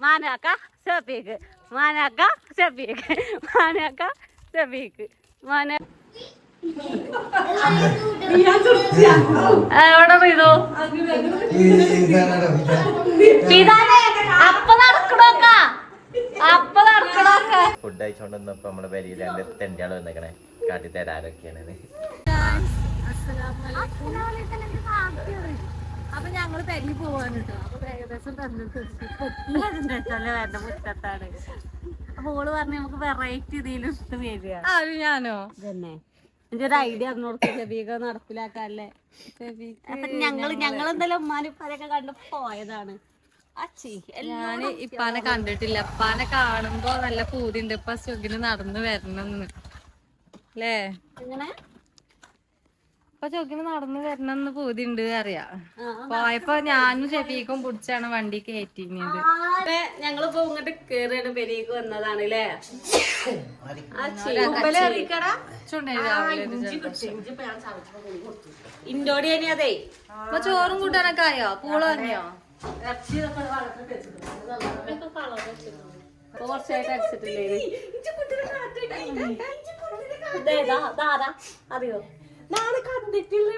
മാനാക്ക ഷഫീഖ് മാനാക്ക ഷഫീഖ് മാനാക്ക ഷഫീഖ് മാന എവിടെ പോയതോ അപ്പൊ നടക്കണോക്ക അപ്പൊ നടക്കണോക്ക ഫുഡ് അയച്ചോണ്ടിരുന്നപ്പോ നമ്മുടെ പേരിൽ രണ്ട് തെണ്ടിയാള് വന്നേക്കണേ കാട്ടിത്തരാരൊക്കെയാണ്. അപ്പൊ ഞങ്ങള് പെരി പോവാൻ കേട്ടോ. അപ്പൊ ഏകദേശം വരണ മുറ്റത്താണ്. അപ്പൊ ഓള് പറഞ്ഞ നമുക്ക് വെറൈറ്റി ഇതിലും വരിക. ഞാനോ തന്നെ എന്റെ ഒരു ഐഡിയ ഷബീക നടപ്പിലാക്കാല്ലേ. അപ്പൊ ഞങ്ങളെന്തായാലും ഉമ്മാനിപ്പതൊക്കെ കണ്ട് പോയതാണ്. ഞാന് ഇപ്പാനെ കണ്ടിട്ടില്ല. ഇപ്പാനെ കാണുമ്പോ നല്ല പൂതിണ്ട് ഇപ്പൊ സുഖിന് നടന്നു വരണമെന്ന് അല്ലേ. എങ്ങനെ ഇപ്പൊ ചൊക്കിന് നടന്നു വരണമെന്ന് പൂതിണ്ട് അറിയാ. പോയപ്പോ ഞാനും ഷെഫീക്കും പിടിച്ചാണ് വണ്ടി കയറ്റിങ്ങത്. ഞങ്ങളിപ്പോ ഇങ്ങോട്ട് കേറിയാണ് പെരീക്ക് വന്നതാണ് ല്ലേ. ഇൻഡോടിയനി അതെ ചോറും കൂട്ടാനൊക്കെ ആയോ? പൂള വാങ്ങിയോ? കുറച്ചായിട്ട് അടിച്ചിട്ടില്ലേ അറിയോ? നാളെ കണ്ടിട്ടില്ല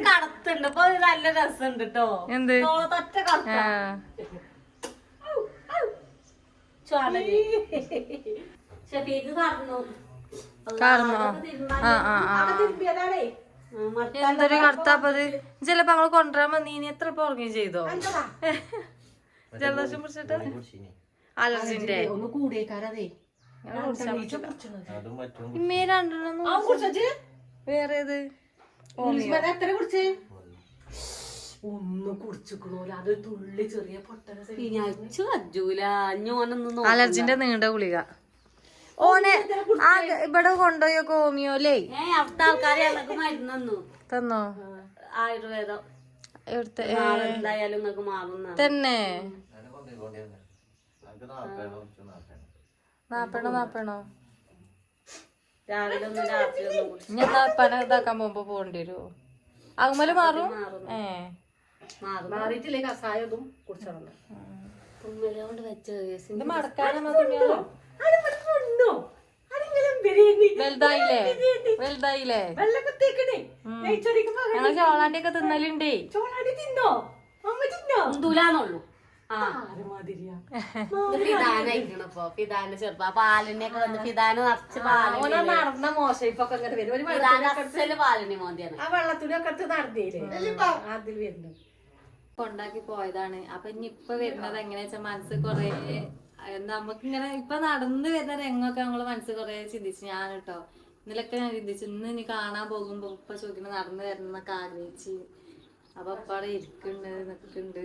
കടത്തുണ്ട് ഇപ്പൊ നല്ല രസമുണ്ട് കേട്ടോ. എന്ത് ഒറ്റ കടത്ത ഷഫീഖ് എന്തൊരു കടത്താപ്പത്. ചിലപ്പോ ഞങ്ങള് കൊണ്ടുവരാൻ വന്നീനി എത്ര ഉറങ്ങുകയും ചെയ്തോ. ജലദോഷം പിടിച്ചിട്ട് അലർജിന്റെ വേറേത് അലർജിന്റെ നീണ്ട ഗുളിക ഓനെ ഇവിടെ കൊണ്ടുപോയോ ഹോമിയോലേ. അവിടുത്തെ ആൾക്കാരെ തന്നോ ആയുർവേദം എന്തായാലും തന്നെ. നാപ്പണോ രാവിലെ ഞാൻ പന ഇതാക്കാൻ പോകുമ്പോ പോകേണ്ടി വരുമോ? അങ്ങമല് മാറും. മാറിയിട്ടില്ലേ കസായതും കുടിച്ചോണ്ട് വെച്ച് മടക്കാനോ വലുതായില്ലേ ഞങ്ങൾ ചോളാണ്ടി ഒക്കെ തിന്നലുണ്ടേ. തുലാന്നുള്ളൂ ഫിദാന്റെ ചെറുപ്പ പാലിനെയൊക്കെ വന്ന് ഫിദാന് നിറച്ച് നടന്ന മോശം ഇപ്പൊക്കെ പാലിനെ മോന്തിയാണ്. ആ വെള്ളത്തിനൊക്കെ എടുത്ത് നടന്നില്ലേ അതിൽ വരുന്നു കൊണ്ടാക്കി പോയതാണ്. അപ്പൊ ഇനി ഇപ്പൊ വരുന്നത് എങ്ങനെയാ വെച്ചാൽ മനസ്സ് കൊറേ നമുക്കിങ്ങനെ ഇപ്പൊ നടന്നു വരുന്ന രംഗമൊക്കെ നമ്മള് മനസ്സ് കൊറേ ചിന്തിച്ചു. ഞാൻ കേട്ടോ ഇന്നലൊക്കെ ഞാൻ ചിന്തിച്ചു ഇനി കാണാൻ പോകുമ്പോ ഇപ്പൊ ചോദിക്കുന്ന നടന്നു വരണമെന്നൊക്കെ ആഗ്രഹിച്ച്. അപ്പൊ ഇപ്പൊ അവിടെ ഇരിക്കുന്നുണ്ട് നിക്കുന്നുണ്ട്.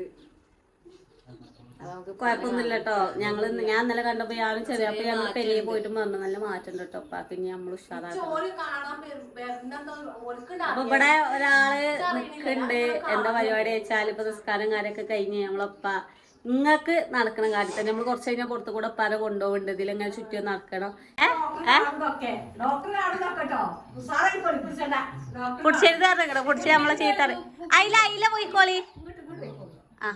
കുഴപ്പമൊന്നുമില്ല കേട്ടോ. ഞാൻ ഇന്നലെ കണ്ടപ്പോ ഞാനും ചെറിയ അപ്പൊ ഞങ്ങൾ പെരിയെ പോയിട്ട് വന്നു. നല്ല മാറ്റം കേട്ടോ. അപ്പൊ ഇനി നമ്മൾ ഉഷാറാക്കും. അപ്പൊ ഇവിടെ ഒരാള് നിക്കുന്നുണ്ട്. എന്താ പരിപാടി വെച്ചാൽ ഇപ്പൊ നിസ്കാരം കാര്യമൊക്കെ കഴിഞ്ഞ് നമ്മളൊപ്പ നിങ്ങക്ക് നടക്കണം കാര്യത്തിൽ നമ്മൾ കുറച്ച് കഴിഞ്ഞാൽ പുറത്തു കൂടെ പല കൊണ്ടുപോകുന്നുണ്ട്. ഇതിലിങ്ങനെ ചുറ്റും നടക്കണം. കുടിച്ചരുത് അറിയണം. കുടിച്ച് നമ്മളെ ചീത്ത അയില പോയിക്കോളി. ആ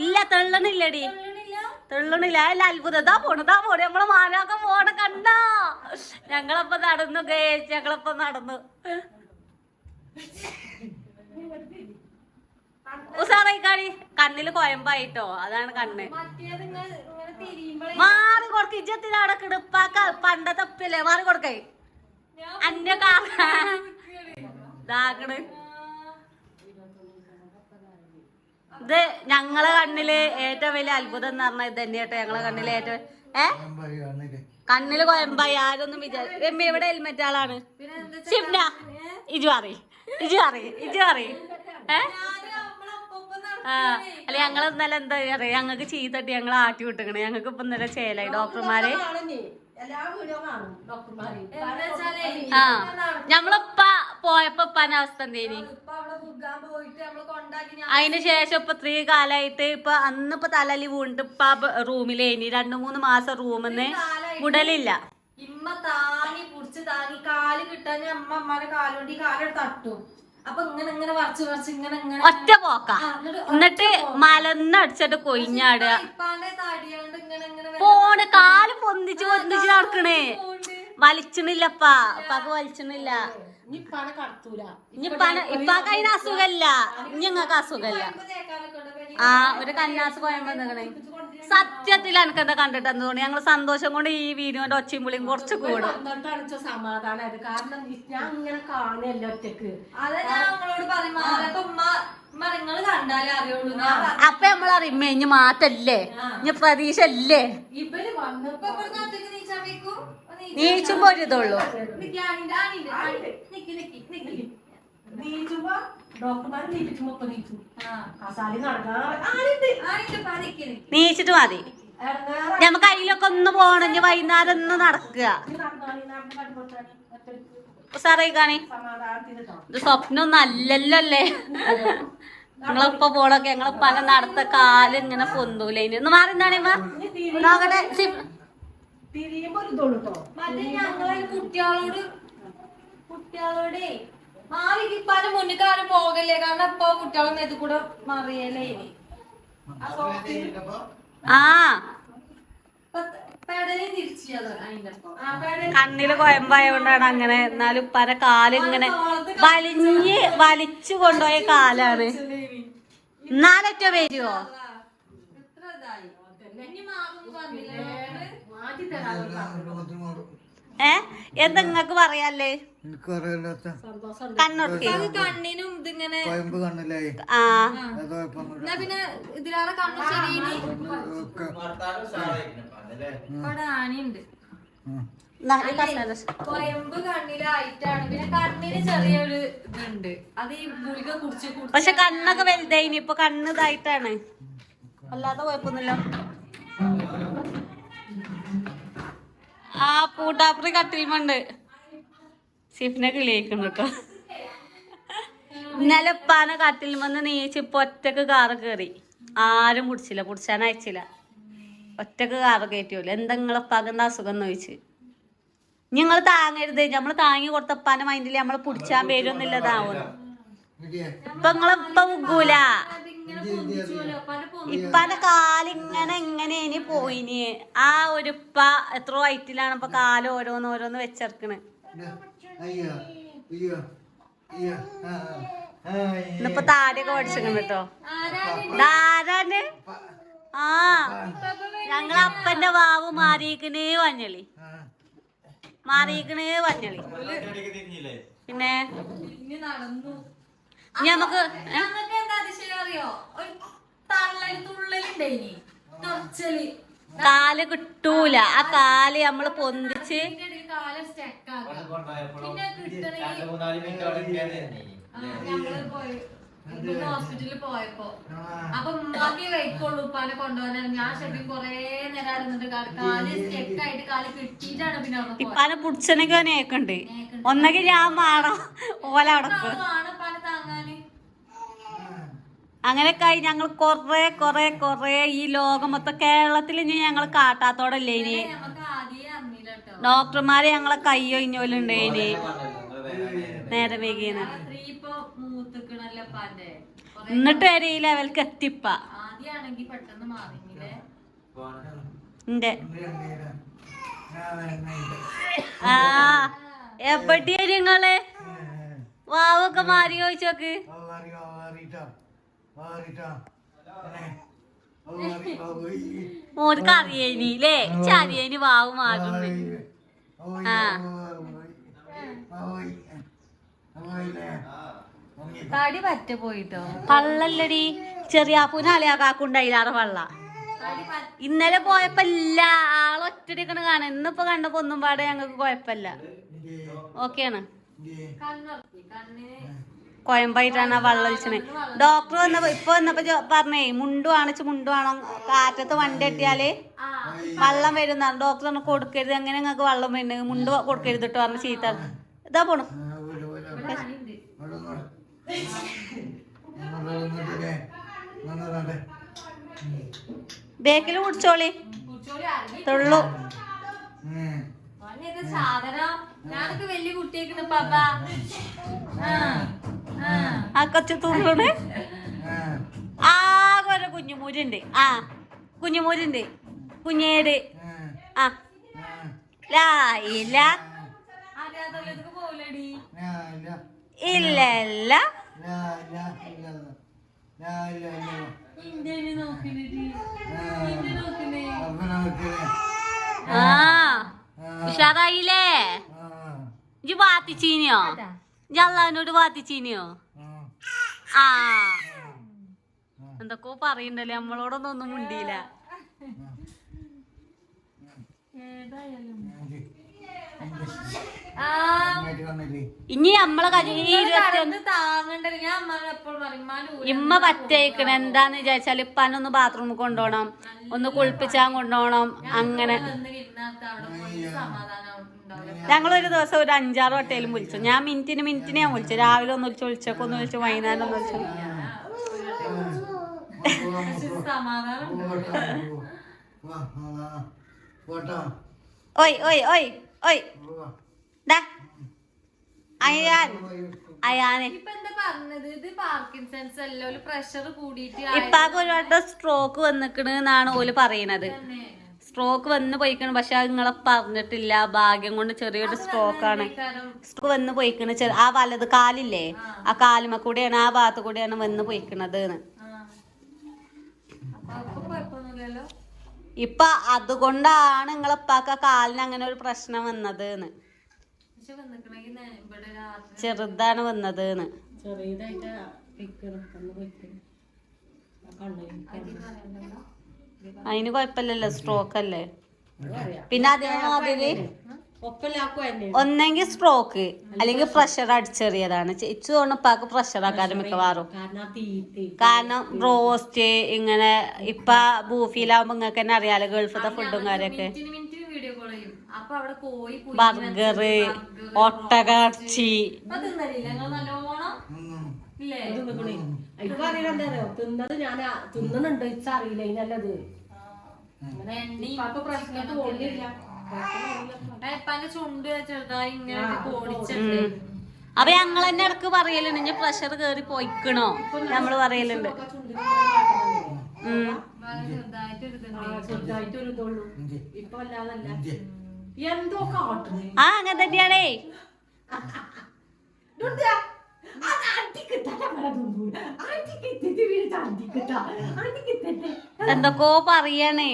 ഇല്ല തെള്ളണില്ലടി തെള്ളണില്ല. അല്ല അത്ഭുതം ദാ പോണു നമ്മളെ മാനൊക്കെ പോണ കണ്ടോ. ഞങ്ങളപ്പോ നടന്നു ഞങ്ങളപ്പോ നടന്നു. ഉസാറായിക്കാടി കണ്ണില് കൊയമ്പായിട്ടോ. അതാണ് കണ്ണ് മാറി കൊടുക്ക. ഇജ്ജത്തിന് അവിടെ കിടപ്പാക്ക പണ്ടത്തെ ഒപ്പല്ലേ മാറി കൊടുക്കേ. അന്റെ കാക്കണ് ഇത് ഞങ്ങളെ കണ്ണില് ഏറ്റവും വലിയ അത്ഭുതം എന്ന് പറഞ്ഞാൽ ഇത് തന്നെയാട്ടോ. ഞങ്ങളെ കണ്ണില് ഏറ്റവും കണ്ണില് കൊയമ്പായി ആരൊന്നും വിചാരിച്ചു. ഇവിടെ ഹെൽമെറ്റ് ആളാണ് ഷിംന. ഇജു അറി അല്ല ഞങ്ങൾ ഇന്നലെ എന്താ പറയാ ഞങ്ങൾക്ക് ചീത്തട്ടി ഞങ്ങൾ ആട്ടി വിട്ടിക്കണേ. ഞങ്ങൾക്ക് ഇപ്പൊ ഇന്നലെ ചേലായി ഡോക്ടർമാര്. ഞമ്മളിപ്പ പോയപ്പോ ഉപ്പാന്റെ അവസ്ഥ എന്തേനി? അതിന് ശേഷം ഇപ്പൊ 3 കാലായിട്ട് ഇപ്പൊ അന്നിപ്പോ തലലി വീണിട്ട് ഇപ്പൊ റൂമിലേനി 2-3 മാസം റൂമിന്ന് വിടലില്ല. ഇമ്മ താങ്ങി പുടിച്ച് താങ്ങി കാല് കിട്ടാൻ അമ്മമാരെ കാലുകൊണ്ട് ഈ കാലെടുത്ത് തട്ടും. അപ്പൊ ഇങ്ങനെ ഇങ്ങനെ വറച്ച് വറച്ച് ഇങ്ങനെ ഇങ്ങനെ ഒറ്റ പോക്ക. എന്നിട്ട് മലന്നടിച്ചിട്ട് കൊയിഞ്ഞാടുക. പോണ് കാല് പൊന്തിച്ച് നടക്കണേ. വലിച്ചണില്ലപ്പാ. ഉപ്പാക്ക് വലിച്ചണില്ല. ഇപ്പാക്ക് അതിന് അസുഖല്ല. ഇങ്ങക്ക് അസുഖല്ല. ഒരു കന്നാസ് കോയമ്പോ നിക്കണേ. സത്യത്തിൽ എനിക്കെന്താ കണ്ടിട്ടെന്ന് തോന്നി. ഞങ്ങള് സന്തോഷം കൊണ്ട് ഈ വീഡിയോന്റെ ഒച്ചയും വിളിയും കുറച്ച് കൂടും. സമാധാനമായത്. കാരണം ഞാൻ ഇങ്ങനെ കാണുകയല്ല ഒറ്റക്ക്. അപ്പൊ നമ്മളറിയും ഇനി മാറ്റല്ലേ, ഇനി പ്രതീക്ഷ അല്ലേ. ഇവര് വന്നപ്പോ നീച്ചുമ്പോ ഒരു ഇതുള്ളൂ. നീച്ചിട്ട് മതി. ഞമ്മക്ക് അതിലൊക്കെ ഒന്ന് പോണം. ഇനി വൈകുന്നേരം ഒന്ന് നടക്കുക. സാറേക്കാണി ഇത് സ്വപ്നമൊന്നും അല്ലല്ലോ അല്ലേ. ഞങ്ങളിപ്പോ പോളൊക്കെ ഞങ്ങള് പല നടത്ത കാല് ഇങ്ങനെ പൊന്തൂലേ. ഒന്ന് മാറി എന്താണ് നോക്കട്ടെ. കുട്ടികളോടെ മാറിപ്പാന്റെ മുന്നിക്കാരും പോകല്ലേ. കാരണം ഇപ്പൊ കുട്ടികളൊന്നും ഇത് കൂടെ മറിയല്ലേ. കണ്ണില് കൊയമ്പായോണ്ടാണ് അങ്ങനെ. എന്നാലും പല കാലിങ്ങനെ വലിച്ചു കൊണ്ടുപോയ കാലാണ്. എന്നാലൊറ്റ വരുവോ? എന്താ നിങ്ങക്ക് പറയാല്ലേ? കണ്ണിനും ഇതിങ്ങനെ പിന്നെ ഇതിലേറെ കണ്ണു ശരിയുണ്ട്. കൊയമ്പ് കണ്ണിലായിട്ടാണ്. പിന്നെ കണ്ണിന് ചെറിയൊരു ഇതുണ്ട്. അത് ഈ ഗുളിക കുടിച്ച് പക്ഷെ കണ്ണൊക്കെ വലുതായിനി. ഇപ്പൊ കണ്ണ് ഇതായിട്ടാണ്. അല്ലാതെ കുഴപ്പമൊന്നുമില്ല. പൂട്ടാപ്പുറി കട്ടിൽമണ്ട് സിഫിനെ കിളിയേക്കുന്നു കേട്ടോ. ഇന്നലെ ഉപ്പാനെ കട്ടിൽമന്ന് നീച്ച് ഇപ്പൊ ഒറ്റക്ക് കാറ് കയറി. ആരും പിടിച്ചില്ല, പിടിച്ചാൻ അയച്ചില്ല. ഒറ്റക്ക് കാറ് കയറ്റിയല്ലോ. എന്തെങ്കിലുപ്പാക്കുന്ന അസുഖം എന്ന് ചോദിച്ച്. ഞങ്ങൾ താങ്ങരുത്. നമ്മള് താങ്ങി കൊടുത്ത ഉപ്പാന്റെ മൈൻഡില് നമ്മള് പിടിച്ചാൻ പേരൊന്നുമില്ലതാവുന്നു. ഇപ്പൊ നിങ്ങളിപ്പൊ ഉഗ്ഗൂല. ഇപ്പാന്റെ കാലിങ്ങനെ ഇങ്ങനെ ഇനി പോയിന്. ആ ഒരു ഉപ്പ എത്ര വയറ്റിലാണ് ഇപ്പൊ കാല് ഓരോന്ന് വെച്ചെടുക്കണ്. ഇന്നിപ്പൊ താടിയൊക്കെ പഠിച്ചിട്ടുണ്ട് കേട്ടോ. ധാരാണ്ട് ഞങ്ങളെ അപ്പന്റെ വാവ് മാറിയിക്കണേ വഞ്ഞളി. പിന്നെ നമുക്ക് കാല് കിട്ടൂല. ആ കാല് നമ്മള് പൊന്തിച്ച് ഹോസ്പിറ്റലിൽ പോയപ്പോ അപ്പൊ ഉമ്മാക്കി കഴിക്കുള്ളൂ ഉപ്പാനെ കൊണ്ടുപോകാൻ. ഞാൻ ശരിക്കും കൊറേ നേരം ഇരുന്നിട്ട് കാല് സ്റ്റെക്കായിട്ട് കാല് കിട്ടിയിട്ടാണ് പിന്നെ ഇപ്പാനെ പുടിച്ചനൊക്കെ നേക്കുണ്ട്. ഒന്നൊക്കെ ഞാൻ മാറോ ഓല അടക്കും. താങ്ങാന് അങ്ങനെയൊക്കെ ആയി ഞങ്ങൾ കൊറേ ഈ ലോകം മൊത്തം കേരളത്തിൽ ഇനി ഞങ്ങൾ കാട്ടാത്തോടല്ലേ ഇനി. ഡോക്ടർമാര് ഞങ്ങളെ കയ്യൊഴിഞ്ഞോലുണ്ട് ഇനി നേരെ വൈകിയെന്ന്. എന്നിട്ട് വരെ ഈ ലെവൽക്ക് എത്തിപ്പ. എവിടെയാ നിങ്ങള്? വാവൊക്കെ മാറി ചോദിച്ചോക്ക്. മോർക്ക് അറിയേനി ല്ലേ? ചറിയേനി വാവ് മാറുന്നു. തടി പറ്റ പോയിട്ടോ. പള്ളല്ലടി ചെറിയാപ്പൂന് അലയാക്കാക്കുണ്ടായില്ലാറെ പള്ള. ഇന്നലെ പോയപ്പോ ഇല്ല. ആളൊറ്റടിക്കണ് കാണാൻ. ഇന്നിപ്പോ കണ്ടപ്പോ ഒന്നും പാടെ ഞങ്ങൾക്ക് കുഴപ്പമില്ല. ഓക്കെയാണ്. കോയമ്പായിട്ടാണ് ആ വെള്ളം ഒഴിച്ചത്. ഡോക്ടർ വന്നപ്പോ പറഞ്ഞേ മുണ്ടു വാണോ കാറ്റത്ത് വണ്ടി എട്ടിയാല് വെള്ളം വരുന്ന. ഡോക്ടർ പറഞ്ഞു കൊടുക്കരുത്. എങ്ങനെ നിങ്ങൾക്ക് വെള്ളം വരുന്നത്? മുണ്ട് കൊടുക്കരുത് കേട്ടോ പറഞ്ഞ ചീത്ത. ഇതാ പോണു ബേക്കില് കുടിച്ചോളി തൊള്ളു. സാധനം ഞാനൊക്കെ വലിയ കുട്ടിയേക്കണ് പാപ്പ. ആ കൊച്ചു തുള്ളണ്. ആകെ ഒരു കുഞ്ഞുമൂരുണ്ട്. ആ കുഞ്ഞുമൂരുണ്ട്. കുഞ്ഞേട്. ആ ഇല്ല പോലടി ഇല്ല ഇല്ല. ആ ഉഷാറായില്ലേ? ഇജ്ജ് ബാത്തിച്ചീനിയോ? ഇജ്ജ് അള്ളാഹിനോട് ബാത്തിച്ചീനിയോ? ആ എന്തൊക്കെയോ പറയണ്ടല്ലേ, നമ്മളോടൊന്നും ഒന്നും മുണ്ടിയില്ല. ഇനി നമ്മളെ ഇമ്മ പറ്റയിക്കണ എന്താന്ന് വിചാരിച്ചാല് ഇപ്പാനൊന്ന് ബാത്റൂമിൽ കൊണ്ടുപോകണം, ഒന്ന് കുളിപ്പിച്ചാൻ കൊണ്ടുപോകണം. അങ്ങനെ ഞങ്ങളൊരു ദിവസം ഒരു 5-6 വട്ടയിലും വിളിച്ചു. ഞാൻ മിനിറ്റിന് ഞാൻ വിളിച്ചു. രാവിലെ ഒന്ന് വിളിച്ചു, ഉച്ചക്ക് ഒന്ന് വിളിച്ചു, വൈകുന്നേരം ഒന്ന് വിളിച്ചു. ഓയ് ഓയ് ഓയ് ഓയ് ഇപ്പാക്ക് ഒരുപാട് സ്ട്രോക്ക് വന്നിക്കണ് എന്നാണ് ഓല് പറയണത്. സ്ട്രോക്ക് വന്ന് പോയിക്കണ്. പക്ഷെ അത് നിങ്ങളെ പറഞ്ഞിട്ടില്ല. ഭാഗ്യം കൊണ്ട് ചെറിയൊരു സ്ട്രോക്കാണ്. സ്ട്രോക്ക് വന്ന് പോയിക്കണ്. ആ വലത് കാലില്ലേ, ആ കാലുമ കൂടിയാണ്, ആ ഭാഗത്ത് കൂടിയാണ് വന്ന് പോയിക്കണത്. ഇപ്പൊ അതുകൊണ്ടാണ് നിങ്ങളെപ്പാക്ക കാലിന് അങ്ങനെ ഒരു പ്രശ്നം വന്നത്. ചെറുതാണ് വന്നത്. അതിന് കൊഴപ്പില്ലല്ലോ, സ്ട്രോക്ക് അല്ലേ. പിന്നെ അതേമാതിരി ഒന്നെങ്കിൽ സ്ട്രോക്ക് അല്ലെങ്കിൽ പ്രഷർ അടിച്ചെറിയതാണ്. ചേച്ചി തോന്നുപ്പാക്ക് പ്രഷർ ആക്കാതെ മിക്കവാറും. കാരണം റോസ്റ്റ് ഇങ്ങനെ ഇപ്പൊ ബൂഫിയിലാവുമ്പോ നിങ്ങൾക്ക് തന്നെ അറിയാലോ ഗൾഫത്തെ ഫുഡും കാര്യൊക്കെ. ബർഗർ, ഒട്ടകർച്ചി. തിന്നത് ഞാൻ തിന്നുന്നുണ്ട്, ഇച്ചറിയില്ല ഇതിനല്ലത്. പ്രശ്നം തോന്നിയില്ല. അപ്പൊ ഞങ്ങൾ തന്നെ ഇടക്ക് പറയലുണ്ട് ഇനി പ്രഷർ കേറി പോയിക്കണോ, നമ്മള് പറയലുണ്ട്. ആ അങ്ങനെ തന്നെയാണേ. എന്തൊക്കെയോ പറയണേ.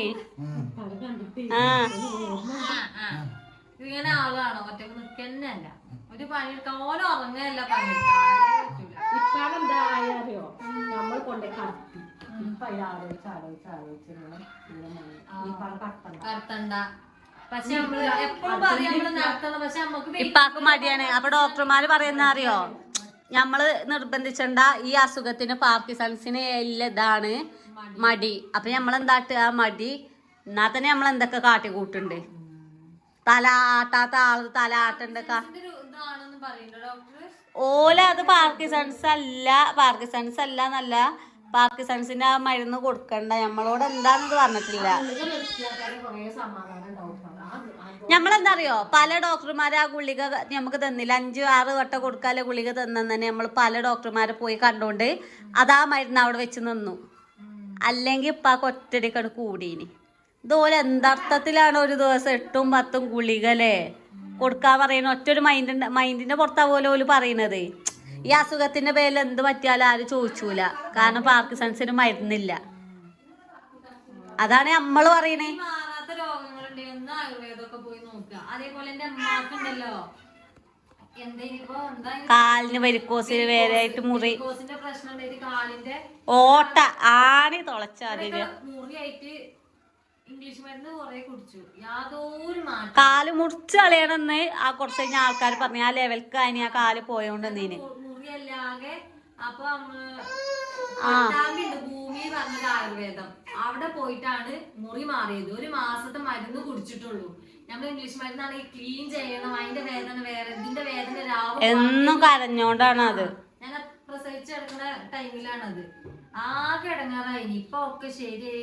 ഇങ്ങനെ ആളാണോ ഒറ്റക്ക് നിക്കന്നല്ല, ഒരു പണിയെടുക്കാൻ ഓരോ ഉറങ്ങല്ല. ഇപ്പാടെന്തായാലോ നമ്മൾ കൊണ്ടേ കടത്തി. ഇപ്പൊ കടത്തണ്ട. പക്ഷെ നമ്മള് എപ്പോഴും പറയും നമ്മള് നടത്തണം. പക്ഷെ നമുക്ക് ഇപ്പാക്ക് മടിയാണ്. അപ്പൊ ഡോക്ടർമാര് പറയുന്ന അറിയോ, നമ്മള് നിർബന്ധിച്ചണ്ട. ഈ അസുഖത്തിന് പാർക്കിൻസൺസിന് ഇതാണ് മടി. അപ്പൊ നമ്മളെന്താട്ട് ആ മടി എന്നാ തന്നെ നമ്മൾ എന്തൊക്കെ കാട്ടിക്കൂട്ടുണ്ട്. തല ആട്ടാത്ത ആള് തല ആട്ടണ്ട. ഓല അത് പാർക്കിൻസൺസ് അല്ല, പാർക്കിൻസൺസ് അല്ല എന്നല്ല, പാർക്കിൻസൺസിന്റെ ആ മരുന്ന് കൊടുക്കണ്ട. നമ്മളോട് എന്താണെന്ന് പറഞ്ഞിട്ടില്ല. നമ്മളെന്താ അറിയോ, പല ഡോക്ടർമാരെ ആ ഗുളിക നമുക്ക് തന്നില്ല. 5-6 വട്ടം കൊടുക്കാതെ ഗുളിക തന്നെന്ന് തന്നെ നമ്മൾ പല ഡോക്ടർമാരെ പോയി കണ്ടോണ്ട് അതാ മരുന്ന് അവിടെ വെച്ച് നിന്നു. അല്ലെങ്കിൽ ഇപ്പാക്ക് ഒറ്റടിക്കട് കൂടീനി. ഇതുപോലെ എന്തർത്ഥത്തിലാണ് ഒരു ദിവസം 8-10 ഗുളികല്ലേ കൊടുക്കാൻ പറയുന്നത്. ഒറ്റൊരു മൈൻഡിന്റെ പുറത്താ പോലെ ഓല് പറയുന്നത്. ഈ അസുഖത്തിന്റെ പേരിൽ എന്ത് പറ്റിയാലും ആരും ചോദിച്ചൂല. കാരണം പാർക്കിൻസൺസിന് മരുന്നില്ല. അതാണ് നമ്മള് പറയണേ. മാറാത്ത രോഗങ്ങളുണ്ടെങ്കിൽ ആയുർവേദമൊക്കെ പോയി നോക്കുക. അതേപോലെ എന്റെ അമ്മാക്കുണ്ടല്ലോ കാലിന് വെരിക്കോസിന് വേറായിട്ട് മുറി, പ്രശ്നം ഉണ്ടായിട്ട് കാലിന്റെ ഓട്ട ആണി തുളച്ചാല് മുറിയായിട്ട് ഇംഗ്ലീഷ് മരുന്ന് കുറെ കുടിച്ചു, യാതൊരു മാറ്റം. കാല് മുറിച്ച് കളയണമെന്ന് ആ കുറച്ച് കഴിഞ്ഞ ആൾക്കാർ പറഞ്ഞു. ആ ലെവൽക്ക് അതിന് ആ കാല് പോയോണ്ട് നീന് മുറിയല്ലാതെ. അപ്പൊ നമ്മള് ഭൂമി പറഞ്ഞൊരു ആയുർവേദം അവിടെ പോയിട്ടാണ് മുറി മാറിയത്. 1 മാസത്തെ മരുന്ന് കുടിച്ചിട്ടുള്ളൂ. നമ്മൾ ഇംഗ്ലീഷ് മരുന്നാണ് ഈ ക്ലീൻ ചെയ്യണം, അതിന്റെ വേദന വേറെ, ഇതിന്റെ വേദന എന്നും കരഞ്ഞോണ്ടാണ് അത്. ഞാൻ പ്രസവിച്ച് കിടക്കുന്ന ടൈമിലാണത്. ആകെ ഇടങ്ങാറായി. ഇപ്പൊ ഒക്കെ ശരി,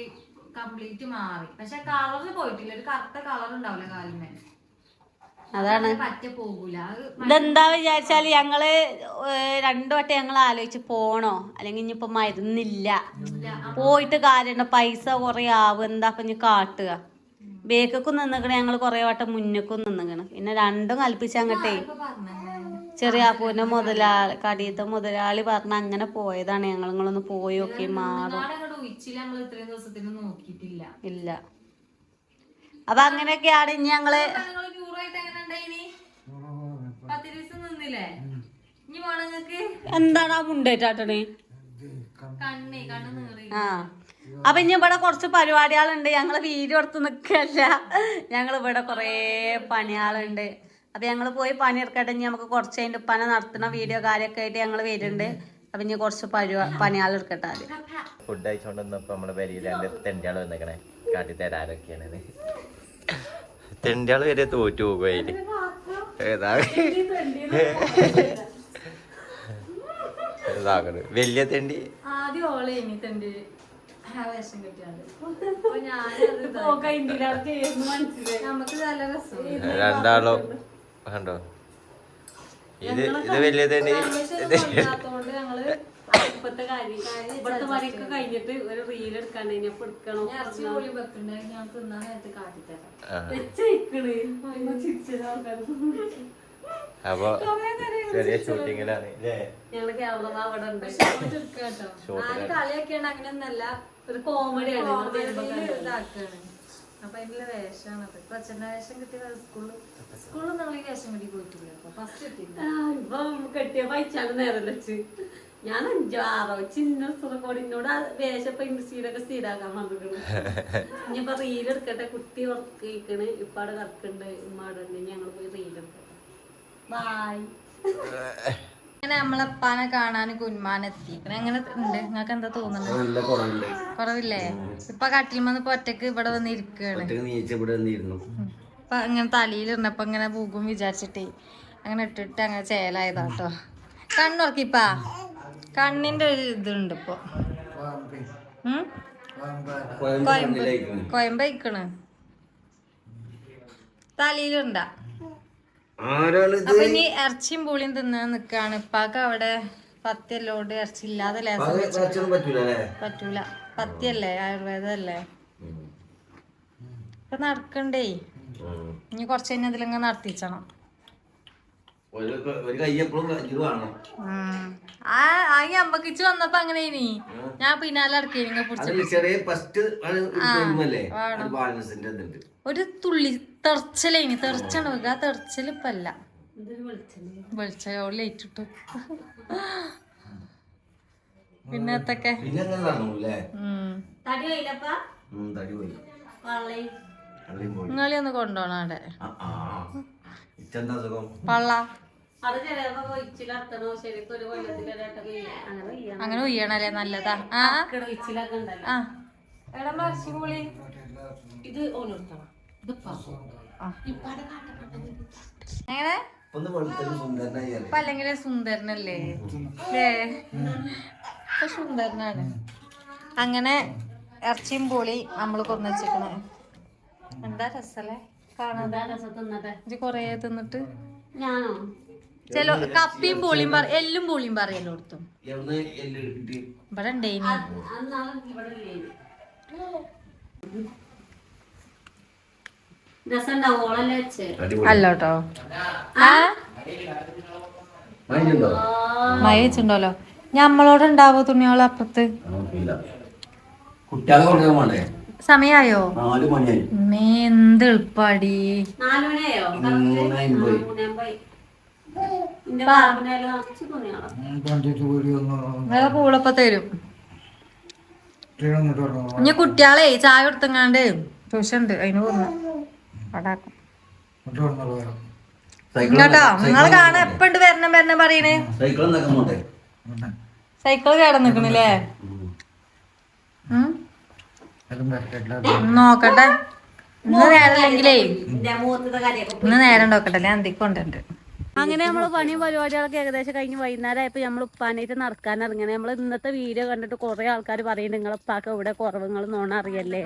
കംപ്ലീറ്റ് മാറി. പക്ഷെ കളറ് പോയിട്ടില്ല, ഒരു കറുത്ത കളർ ഉണ്ടാവില്ല കാലിന്മേ, അതാണ് പറ്റ പോകൂല. ഇതെന്താ വിചാരിച്ചാല് ഞങ്ങള് 2 വട്ടം ഞങ്ങൾ ആലോചിച്ച് പോണോ അല്ലെങ്കിൽ ഇനിയിപ്പൊ മരുന്നില്ല, പോയിട്ട് കാര്യമുണ്ടോ, പൈസ കുറെ ആവും, എന്താ ഇനി കാട്ടുക. ബേക്കും നിന്നിക്കണേ, ഞങ്ങൾ കുറെ വട്ടം മുന്നേക്കും നിന്നിക്കണ്. പിന്നെ 2ഉം കൽപ്പിച്ച് അങ്ങട്ടെ ചെറിയ ആപ്പൂന്റെ മുതലാളി, കടിയത്തെ മുതലാളി പറഞ്ഞ അങ്ങനെ പോയതാണ്. ഞങ്ങൾ നിങ്ങളൊന്ന് പോയി നോക്കി മാറും ഇല്ല. അപ്പൊ അങ്ങനെയൊക്കെയാണ്. ഇനി ഞങ്ങള് എന്താണ് ആ മുണ്ടേറ്റാട്ടണേ? ആ അപ്പൊ ഇനി ഇവിടെ കുറച്ച് പരിപാടികളുണ്ട്. ഞങ്ങള് വീഡിയോ എടുത്ത് നിക്കല്ല, ഞങ്ങൾ ഇവിടെ കൊറേ പണികളുണ്ട്. അപ്പൊ ഞങ്ങള് പോയി പണിയെടുക്കട്ടെ. ഇനി നമുക്ക് കുറച്ച് അതിന്റെ പന നടത്തുന്ന വീഡിയോ കാര്യമൊക്കെ ആയിട്ട് ഞങ്ങൾ വരുന്നുണ്ട്. അപ്പൊ ഇനി കുറച്ച് പണികൾ എടുക്കട്ടെ. ആദ്യം ഫുഡ് കഴിച്ചോണ്ടിരുന്നപ്പോ നമ്മുടെ പെരിയിൽ 2 തെണ്ടിയാള് വന്നേക്കണേ, കാട്ടി തരാരൊക്കെയാണ്. തെണ്ടിയാള് വരെ തോറ്റു പോകും. വലിയ തെണ്ടി ആദ്യം ഓളെ തെണ്ടി നമുക്ക് നല്ല രസം. രണ്ടാളോ കണ്ടോ? ഇത് വലിയ തെണ്ടി. ഇപ്പത്തെ കാര്യം ഇവിടുത്തെ പണിയൊക്കെ കഴിഞ്ഞിട്ട് ഒരു റീൽ എടുക്കാണ്ട് ഇനിയപ്പോ എടുക്കണം. ഞാൻ തിന്നാൻ നേരത്തെ കാട്ടിത്തരാം. അപ്പൊ ചെറിയ ഷൂട്ടിങ്ങിലാണ് ഞങ്ങള് ക്യാമറ അവിടെ ഉണ്ട്. കളിയൊക്കെയാണ്, അങ്ങനെയൊന്നല്ല, ഒരു കോമഡിയാണ് ഇതാക്കാണ്. അപ്പൊ അതിന്റെ വേഷമാണത്. ഇപ്പൊ അച്ഛന്റെ വേഷം കിട്ടിയ സ്കൂളിൽ നമ്മൾ ഈ വേഷം കെട്ടി പോയിട്ടില്ല. ഫസ്റ്റ് കിട്ടിയില്ല. ഇപ്പൊ കെട്ടിയ പൈച്ചാണ് നേരം വെച്ച് ഞാൻ 5-6 ചിന്ന സുഖക്കോടിനോട് വേഷപ്പ ഇൻഡസ്ട്രിയിലൊക്കെ സ്ഥിരാക്കാൻ വന്നിരിക്കണു. ഇനിയിപ്പൊ റീൽ എടുക്കട്ടെ. കുട്ടി ഉറക്കിക്കണ്, ഇപ്പൊ അവിടെ കറക്കുണ്ട്, ഉമ്മാടുണ്ട്. ഞങ്ങൾ പോയി റീൽ എടുക്കട്ടെ. ബായ്. അങ്ങനെ നമ്മളെപ്പാനെ കാണാൻ കുന്മാനെത്തിക്കണേ. എങ്ങനെ ഉണ്ട്? നിങ്ങൾക്ക് എന്താ തോന്നുന്നത്? കുറവില്ലേ? ഇപ്പൊ കട്ടിൽമന്ന് ഇപ്പൊ ഒറ്റക്ക് ഇവിടെ വന്ന് ഇരിക്കുകയാണ്. ഇപ്പൊ ഇങ്ങനെ തലയിലിരുന്നപ്പോ ഇങ്ങനെ പോകും വിചാരിച്ചിട്ടേ അങ്ങനെ ഇട്ടിട്ട് അങ്ങനെ ചേലായതാട്ടോ. കണ്ണുറക്കിപ്പാ, കണ്ണിന്റെ ഒരു ഇതുണ്ട് ഇപ്പൊ. കൊയമ്പയിക്കണ്, തലയിലുണ്ടാ. അപ്പൊ ഇനി ഇറച്ചിയും പൂളിയും തിന്നാൻ നിക്കാണ്. ഇപ്പാക്ക് അവിടെ പത്യല്ലോണ്ട് ഇറച്ചി ഇല്ലാതെ ലേസം പറ്റൂല. പത്യല്ലേ, ആയുർവേദല്ലേ. ഇപ്പൊ നടക്കണ്ടേ. ഇനി കുറച്ച് കഴിഞ്ഞ അതിലിങ്ങനെ നടത്തിച്ചണം. ഈ അമ്മക്കിച്ച് വന്നപ്പോ അങ്ങനെ ഇനി ഞാൻ പിന്നാലെ ഇറക്കി ഒരു തുള്ളി തെറച്ചലേനി. തെറച്ചാണ് വെക്കുക. ആ തെറച്ചല് ഇപ്പൊ അല്ല, വെളിച്ചോ ലേറ്റിട്ടു. പിന്നത്തൊക്കെ നിങ്ങളി ഒന്ന് കൊണ്ടോണം അവിടെ പള്ള. അങ്ങനെ ഉയ്യണല്ലേ, നല്ലതാ. എങ്ങനെ ഇപ്പൊ അല്ലെങ്കിലേ സുന്ദരനല്ലേ? ഇപ്പൊ സുന്ദരനാണ്. അങ്ങനെ ഇറച്ചിയും പൂളി നമ്മള് കൊന്നു വെച്ചിക്കണേ. എന്താ രസല്ലേ കാണാൻ? കൊറേ തിന്നിട്ട് ഞാനോ ചെലോ കപ്പിയും പൂളിയും എല്ലും പൂളിയും പറയല്ലോ കൊടുത്തു. ഇവിടെ ഉണ്ടേനി അല്ലോട്ടോ. മഴ വെച്ചിട്ടുണ്ടല്ലോ. ഞമ്മളോട് ഉണ്ടാവോ തുണിയോളം അപ്പുറത്ത്? സമയായോ? എന്ത് എളുപ്പാടി. പൂളപ്പ തരും. ഇനി കുട്ടികളെ ചായ കൊടുത്തങ്ങാണ്ട് ട്യൂഷൻ ഉണ്ട്, അതിന് പോകുന്നു. ഇങ്ങോട്ടോ നിങ്ങള് കാണാൻ എപ്പണ്ട് വരണം പറയണേ. സൈക്കിള് കേടൻ നിക്കണില്ലേ? നോക്കട്ടെ. ഇന്ന് നേരമില്ലെങ്കിലേ മൂത്തത്തെ കാര്യമൊക്കെ ഇന്ന് നേരം നോക്കട്ടല്ലേ അന്തിക്കൊണ്ടുണ്ട്. അങ്ങനെ നമ്മള് പണിയും പരിപാടികളൊക്കെ ഏകദേശം കഴിഞ്ഞ് വൈകുന്നേരമായപ്പോ നമ്മൾ ഉപ്പാനായിട്ട് നടക്കാൻ ഇറങ്ങണേ. നമ്മൾ ഇന്നത്തെ വീഡിയോ കണ്ടിട്ട് കുറെ ആൾക്കാർ പറയുന്നുണ്ട് നിങ്ങളെ ഉപ്പാക്ക് ഇവിടെ കുറവ്, നിങ്ങൾ നോണ അറിയല്ലേ.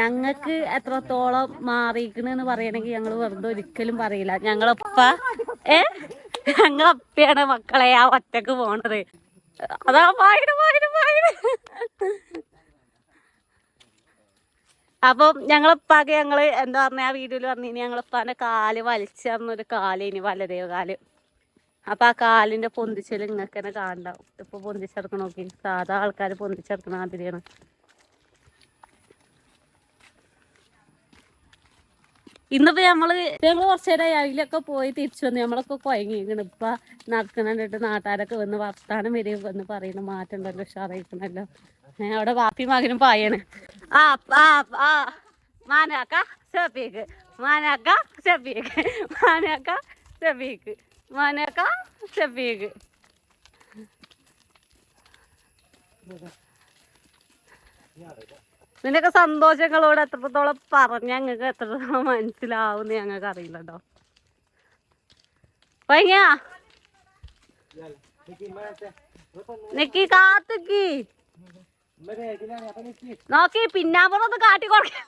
ഞങ്ങൾക്ക് എത്രത്തോളം മാറിയിരിക്കണെന്ന് പറയണമെങ്കിൽ ഞങ്ങൾ വെറുതെ ഒരിക്കലും പറയില്ല. ഞങ്ങളപ്പ ഞങ്ങളപ്പയാണ് മക്കളെ ആ ഒറ്റക്ക് പോണത്. അതാ പായിട്. അപ്പം ഞങ്ങളിപ്പാക്ക് ഞങ്ങള് എന്താ പറഞ്ഞ ആ വീഡിയോയിൽ പറഞ്ഞു ഞങ്ങളിപ്പാന്റെ കാല് വലിച്ചേർന്നൊരു കാലേനി, വലതേ കാല്. അപ്പൊ ആ കാലിന്റെ പൊന്തിച്ചല് ഇങ്ങക്ക് തന്നെ കാണണ്ടാവും. ഇപ്പൊ പൊന്തിച്ചെടുക്കണ നോക്കി, സാധാ ആൾക്കാര് പൊന്തിച്ചെടുക്കണ മാതിരിയാണ്. ഇന്നിപ്പോ ഞങ്ങള് കുറച്ചു നേരം അതിലൊക്കെ പോയി തിരിച്ചു വന്നു. നമ്മളൊക്കെ കുഴങ്ങിയിരിക്കണം. ഇപ്പൊ നടക്കണിട്ട് നാട്ടുകാരൊക്കെ വന്ന് വർത്താനം വരും വന്ന് പറയുന്ന മാറ്റമുണ്ടല്ലോ, ഉഷാറായിരിക്കണല്ലോ. അവിടെ വാപ്പി മകനും പായാണ്. മാനാക്ക ഷഫീഖ്, മാനാക്ക ഷഫീഖ്, മാനാക്ക ഷഫീഖ്, മാനാക്ക ഷഫീഖ്. നിനക്ക് സന്തോഷങ്ങളോട് എത്രത്തോളം പറഞ്ഞ ഞങ്ങൾക്ക് എത്രത്തോളം മനസ്സിലാവും ഞങ്ങൾക്ക് അറിയില്ല കേട്ടോ. പയ്യാ നിക്കി കാത്തുക്കി നോക്കി പിന്നാമ്പുറത്ത് കാട്ടി കൊടുക്ക.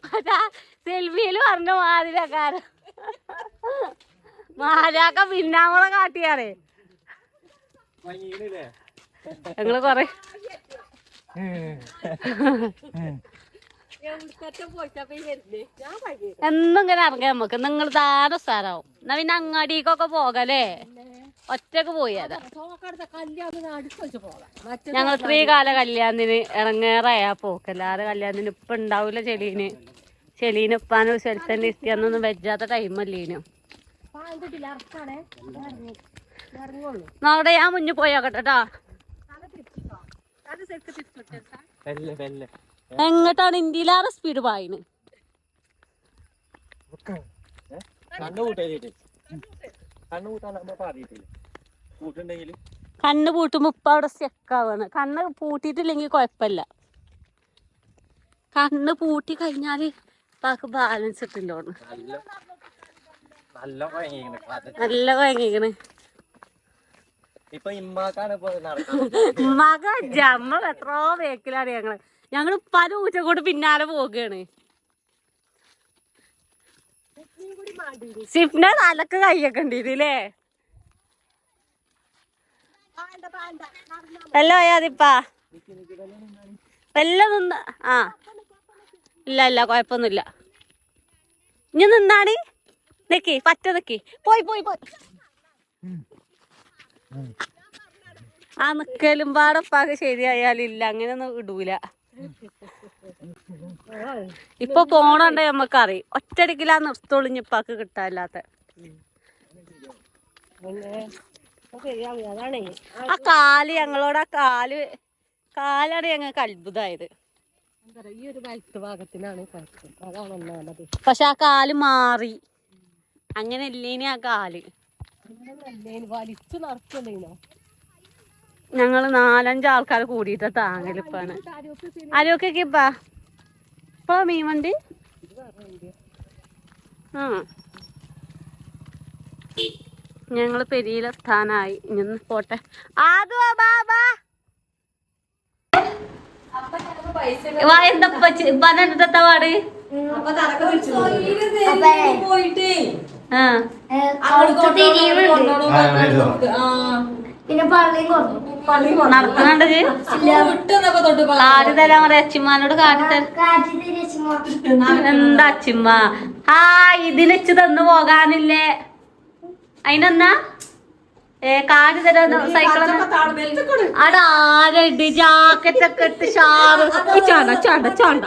മറ്റാ സെൽഫിയില് പറഞ്ഞ മാതിരക്കാരൻ മാലാക്ക പിന്നാമ്പുറം കാട്ടിയാറേ. ഞങ്ങള് കൊറേ എന്നും ഇങ്ങനെ ഇറങ്ങാം നമുക്ക്. നിങ്ങൾ താരം സാറാവും. എന്നാ പിന്നെ അങ്ങാടിക്കൊക്കെ പോകല്ലേ, ഒറ്റക്ക് പോയാതാ. ഞങ്ങൾ 3 കാല കല്യാണത്തിന് ഇറങ്ങേറായാ പോക്കല്ലാതെ കല്യാണത്തിന് ഇപ്പൊ ഉണ്ടാവൂല. ചെലീന് ഉപ്പാനും സെൽത്തന്നെ ഇഷ്ടന്നൊന്നും വെച്ചാത്ത ടൈമല്ലേനു. അവിടെ ഞാൻ മുന്നിൽ പോയോക്കട്ടെട്ടാ. എങ്ങോട്ടാണ് ഇന്ത്യയിലാറ് സ്പീഡ് പായിന്. കണ്ണ് പൂട്ടുമ്പോ ഇപ്പ അവിടെ സ്റ്റെക്കാവാണ്. കണ്ണ് പൂട്ടിയിട്ടില്ലെങ്കിൽ കുഴപ്പമില്ല. കണ്ണ് പൂട്ടി കഴിഞ്ഞാല് ഇപ്പാക്ക് ബാലൻസ് ഇട്ടില്ലോണ്. നല്ല ഭയങ്കര മക ജമ്മ എത്രയോ വേക്കിലാണ് ഞങ്ങള് പല ഊറ്റക്കൂടെ പിന്നാലെ പോകുകയാണ്. സിഫ്ന തലക്ക് കയ്യൊക്കെ ഉണ്ടില്ലേ. എല്ലോ അയാതിപ്പാ എല്ലാം നിന്ന്. ഇല്ല കൊഴപ്പൊന്നുമില്ല. ഇനി നിന്നാണ് നിക്കി പറ്റ നിക്കി പോയി ആ നിക്കലും പാടപ്പാക്ക് ശരിയായാലില്ല, അങ്ങനെയൊന്നും ഇടൂല. ഇപ്പൊ പോണണ്ടേ നമ്മക്കറിയും. ഒറ്റടിക്കിലാ നിർത്തോളിഞ്ഞിപ്പാക്ക് കിട്ടാല്ലാത്ത ആ കാല്. ഞങ്ങളോട് ആ കാലാണ് ഞങ്ങൾക്ക് അത്ഭുതമായത്. ഈ ഒരു വലത്ത് ഭാഗത്തിനാണ് പക്ഷെ ആ കാല് മാറി. അങ്ങനെ ഇല്ലേനി ആ കാല് വലിച്ചു നടക്കണ്ടോ. ഞങ്ങള് 4-5 ആൾക്കാർ കൂടിയിട്ട് താങ്ങലിപ്പാണ്. ആരോഗ്യൊക്കെ ഇപ്പൊ മീൻ വണ്ടി ഞങ്ങള് പെരിയിലെത്താനായി. ഇനി പോട്ടെ. എന്താ പാട് നടക്കുന്നുണ്ട്. കാറ്റ് തരാൻ പറയാ അച്ചിമ്മാനോട്. എന്താ അച്ചിമ്മ ഇതിനച്ച് തന്നു പോകാനില്ലേ? അതിനെന്നാ കാറ്റ് തരാൻ സൈക്കിൾ അവിടെ ആരണ്ട് ജാക്കറ്റൊക്കെ ഇട്ട് ഷാറ് ചാണ്ട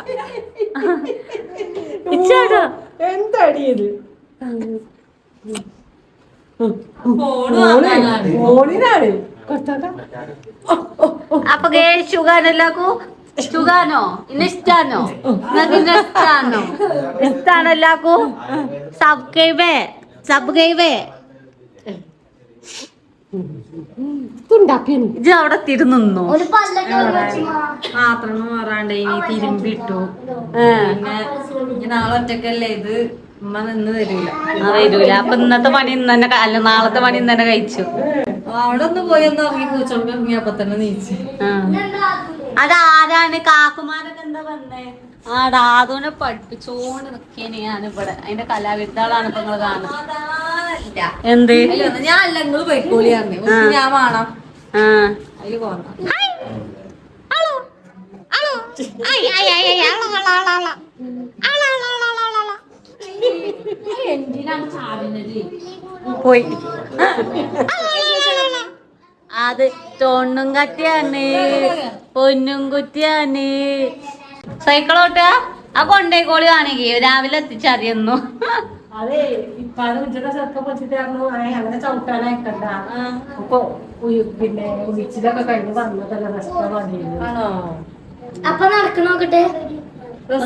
എന്താടിയത്. അപ്പൊ ഷുഗാനല്ലാക്കൂ ഷുഗാനോ ഇന്നിഷ്ടാനോ നിങ്ങൾക്ക് ഇഷ്ടാണോ എല്ലാക്കൂ. സബ് ഗൈവേ ഇജ്ജ് അവിടെ എത്തിയിട്ട് നിന്നു. പാത്രം മാറാണ്ട് ഇനി തിരുമ്പിട്ടു. പിന്നെ നാളെ ഒറ്റക്കല്ലേ ഇത്, ഉമ്മ നിന്ന് തരൂല. വരൂല. അപ്പൊ ഇന്നത്തെ പണി ഇന്ന് തന്നെ അല്ല നാളത്തെ പണി ഇന്ന് തന്നെ കഴിച്ചു. അവിടെ ഒന്ന് പോയി ഒന്ന് ഇറങ്ങി പൂച്ചോൾക്ക് ഇറങ്ങിയപ്പോ തന്നെ നീച്ച്. അതാരാണ്? കാക്കുമാരൊക്കെ എന്താ പറഞ്ഞേ? അതുകൊണ്ട് പഠിപ്പിച്ചോണ്ട് നിക്കേനെ ഞാനിവിടെ. അതിന്റെ കലാവിദ്യാളാണ് ഇപ്പൊ നിങ്ങള് കാണുന്നത്. എന്ത് ഞാൻ അല്ല നിങ്ങള് പോയിക്കോളി പറഞ്ഞു. ഞാൻ വേണം അതില് പോന്ന പോയി. അത് തൊണ്ണും കത്തിയാണ്, പൊന്നും കുറ്റിയാണ്. സൈക്കിളോട്ട ആ കൊണ്ടേക്കോളി കാണിക്കേ രാവിലെ എത്തിച്ചറിയുന്നു. അതെ ഇപ്പൊ ചെറുക്കം പൊച്ചിട്ട് അങ്ങനെ ചവിട്ടാനായിക്കണ്ട. പിന്നെ ഉഴിച്ചിലൊക്കെ കഴിഞ്ഞ് വന്നതല്ല ആണോ? അപ്പൊ നടക്കണോക്കട്ടെ,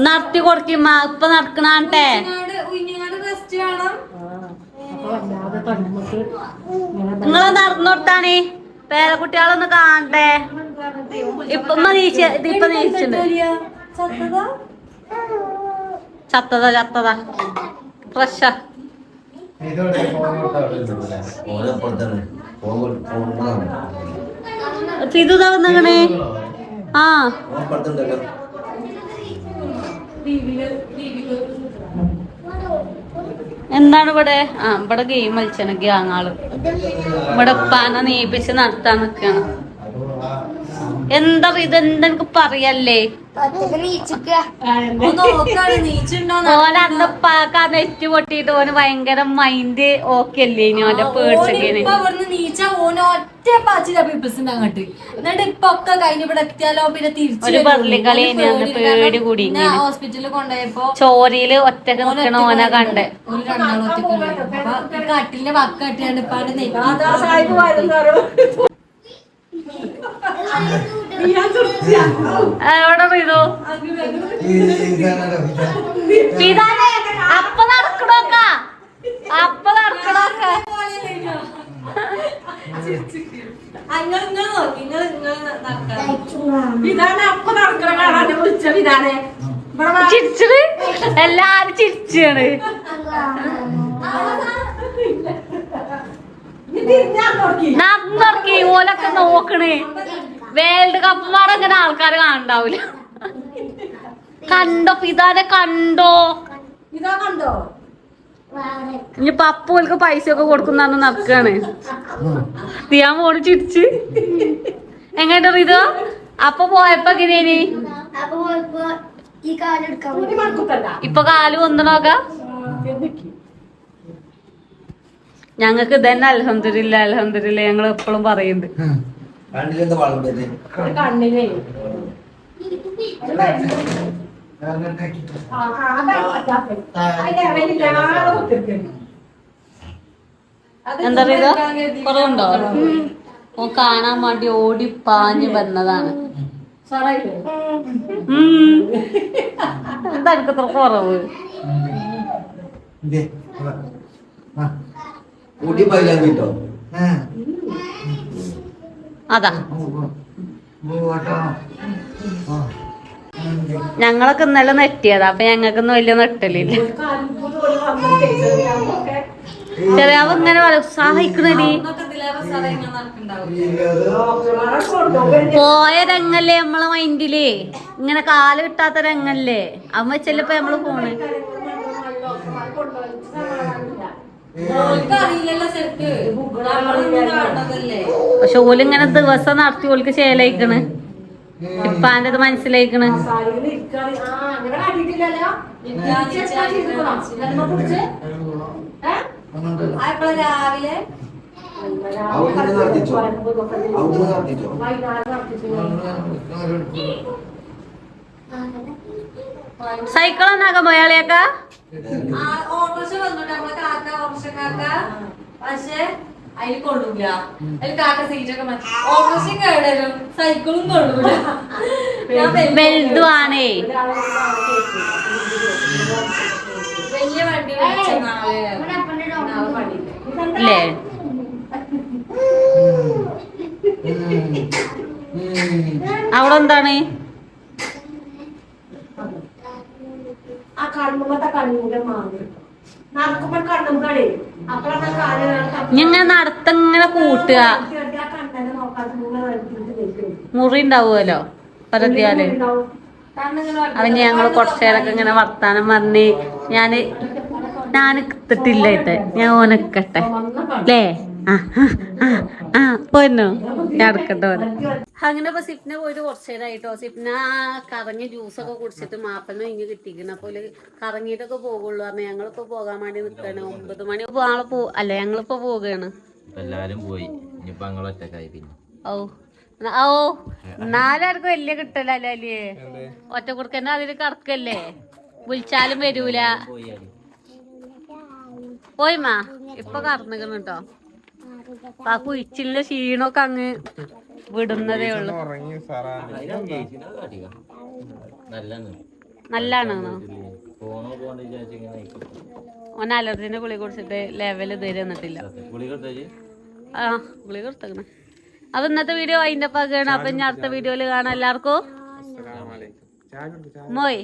നടത്തി കൊടുക്കുമ്പ ഇപ്പൊ നടക്കണാട്ടെ. റെസ്റ്റ് വേണം. അപ്പൊ വല്ലാതെ കണ്ണുമുട്ട് നിങ്ങള് നടന്നോട്ടാണ് പേരക്കുട്ടികളൊന്ന് കാണട്ടെ. ഇപ്പൊ ഇതിപ്പൊ നീച്ചിട്ടുണ്ട്. ചത്തതാ ഫ്രഷാ. ഇത് വന്നങ്ങനെ. ആ എന്താണ് ഇവിടെ? ഇവിടെ ഗെയിം കളിച്ചാണ് ഗ്യാങ്ങാള്. ഇവിടെ ഉപ്പാനെ നീപ്പിച്ച് നടത്താൻ നിക്കാണ്. എന്താ ഇതെന്താ എനിക്ക് പറയല്ലേ? ഓന് അന്ന് ഉപ്പാക്ക് ആ നെറ്റ് പൊട്ടിയിട്ട് ഓന് ഭയങ്കര മൈൻഡ് ഓക്കെ അല്ലേ? ഇനി ഓന്റെ പേടിച്ചേന് ഒറ്റ പാച്ചില പീപ്പിൾസിന്റെ അങ്ങോട്ട്. എന്നിട്ട് ഇപ്പൊ ഒക്കെ കഴിഞ്ഞ് ഇവിടെ എത്തിയാലോ പിന്നെ ഒരു ബർലിക്കളി പേടി കൂടി ഹോസ്പിറ്റലിൽ കൊണ്ടുപോയപ്പോ ചോരയില് ഒറ്റക്ക് നിക്കണ ഓനെ കണ്ടേ. ഒരു രണ്ടാളും ഒറ്റക്ക് കട്ടിലിന്റെ വക്ക് കട്ടിയാണ്ട് ഇപ്പാണ്ട് നെറ്റി. എവിടെ പോയതു? അപ്പൊ നടക്കണോക്ക ഇതാണ് അപ്പൊ നടക്കണ കാണാൻ വിളിച്ച വിധാനെ. ചിരിച്ചത് എല്ലാരും ചിരിച്ചാണ്. നടക്കി ഓലൊക്കെ നോക്കണേ. വേൾഡ് കപ്പ് അങ്ങനെ ആൾക്കാര് കാണണ്ടാവൂല. കണ്ടോ പിതാനെ? കണ്ടോ? ഇതാ കണ്ടോ? ഇനി പപ്പുകൾക്ക് പൈസ ഒക്കെ കൊടുക്കുന്ന നടക്കാണ്. ഞാൻ മോള് ചിരിച്ച് എങ്ങോട്ടോ ഇതോ അപ്പൊ പോയപ്പോ എങ്ങനെയാണ്? ഇപ്പൊ കാല് വന്നണോക്ക. ഞങ്ങക്ക് ഇതന്നെ അൽഹംദുലില്ലാ ഞങ്ങൾ എപ്പോഴും പറയുന്നുണ്ട്. കണ്ണിനെ എന്താ പറയുക? കുറവുണ്ടോ? ഓ കാണാൻ വേണ്ടി ഓടി പാഞ്ഞ് വന്നതാണ്. എന്താ എനിക്ക് ഇത്ര കുറവ്? അതാ ഞങ്ങളൊക്കെ ഇന്നലെ നെറ്റിയതാ. അപ്പൊ ഞങ്ങൾക്കൊന്നും വലിയ നെട്ടലില്ല. ചെറിയാവ് ഇങ്ങനെ ഉത്സാഹിക്കണടി. പോയ രംഗല്ലേ നമ്മളെ മൈൻഡില്? ഇങ്ങനെ കാല് കിട്ടാത്ത രംഗല്ലേ അവൻ വെച്ചല്ലപ്പോ നമ്മള് പോണ്. പക്ഷെ ഓലിങ്ങനെ ദിവസം നടത്തി ഓൾക്ക് ചേലയിക്കണ്. ഇപ്പാൻ്റെ അത് മനസ്സിലായിക്കണ്. രാവിലെ സൈക്കിളൊന്നാക്കാൻ പോയാളിയാക്ക ഓട്ടോറിക്ഷ വന്നോട്ടെ നമ്മളെ കാക്ക ഓട്ടോറിക്ഷക്കാക്ക. പക്ഷെ അതിൽ കൊള്ളൂല. അതിൽ കാക്ക സീറ്റൊക്കെ ഓട്ടോറിക്ഷ കേടരും, സൈക്കിളും കൊള്ളൂല. വലുതുവാണേ. വലിയ വണ്ടി വിളിച്ച നാളെ അല്ലേ? അവിടെ എന്താണ് ആ കണ്ണുമ്പത്തെ കണ്ണൂടെ മാറി നടക്കുമ്പോ കണ്ണുമ്പോഴേ അപ്പഴാണ് കാല് ഇങ്ങനെ നടത്തങ്ങനെ കൂട്ടുക കണ്ണനെ നോക്കാതെ മുറി ഉണ്ടാവുമല്ലോ പരത്തിയാല് അവന് ഞങ്ങള് കുറച്ചേരൊക്കെ ഇങ്ങനെ വർത്താനം പറഞ്ഞ് ഞാൻ എത്തിട്ടില്ല ഇത് ഞാൻ ഓനക്കട്ടെ അല്ലേ പോന്നോ ഞാൻ എടുക്കട്ടെ ഓനെ അങ്ങനെ ഇപ്പൊ സിപ്ന പോയിട്ട് കുറച്ചേരായിട്ടോ സിപ്ന കറങ്ങി ജ്യൂസൊക്കെ കുടിച്ചിട്ട് മാപ്പലിന് കഴിഞ്ഞ് കിട്ടിക്കണം അപ്പൊ കറങ്ങിയിട്ടൊക്കെ പോകുള്ളൂ പറഞ്ഞ ഞങ്ങളിപ്പോ പോകാൻ വേണ്ടി നിൽക്കാണ് 9 മണി ആളെ അല്ല ഞങ്ങളിപ്പോ പോവുകയാണ് എല്ലാരും പോയി ഇനിയിപ്പോ ഞങ്ങൾ ഒറ്റക്കായി പിന്നെ ഓ നാലാർക്കും വലിയ കിട്ടലല്ലേ അല്ലേ ഒറ്റ കുറുക്കന്നെ അതില് കറക്കല്ലേ വിളിച്ചാലും വരൂല പോയിമാ ഇപ്പൊ കറന്നിക്കണം കേട്ടോ ആ കുഴിച്ചിലിന്റെ ക്ഷീണമൊക്കെ അങ്ങ് വിടുന്നതേ ഉള്ളു നല്ലാണോ ഓൻ അലർജിന്റെ ഗുളി കുടിച്ചിട്ട് ലെവൽ ഇതുവരെ വന്നിട്ടില്ല ആ ഗുളി കൊടുത്തേക്കണേ അപ്പൊ ഇന്നത്തെ വീഡിയോ അതിന്റെ പകയാണ് അപ്പൊ ഇനി അടുത്ത വീഡിയോയില് കാണാം എല്ലാവർക്കും മോയ്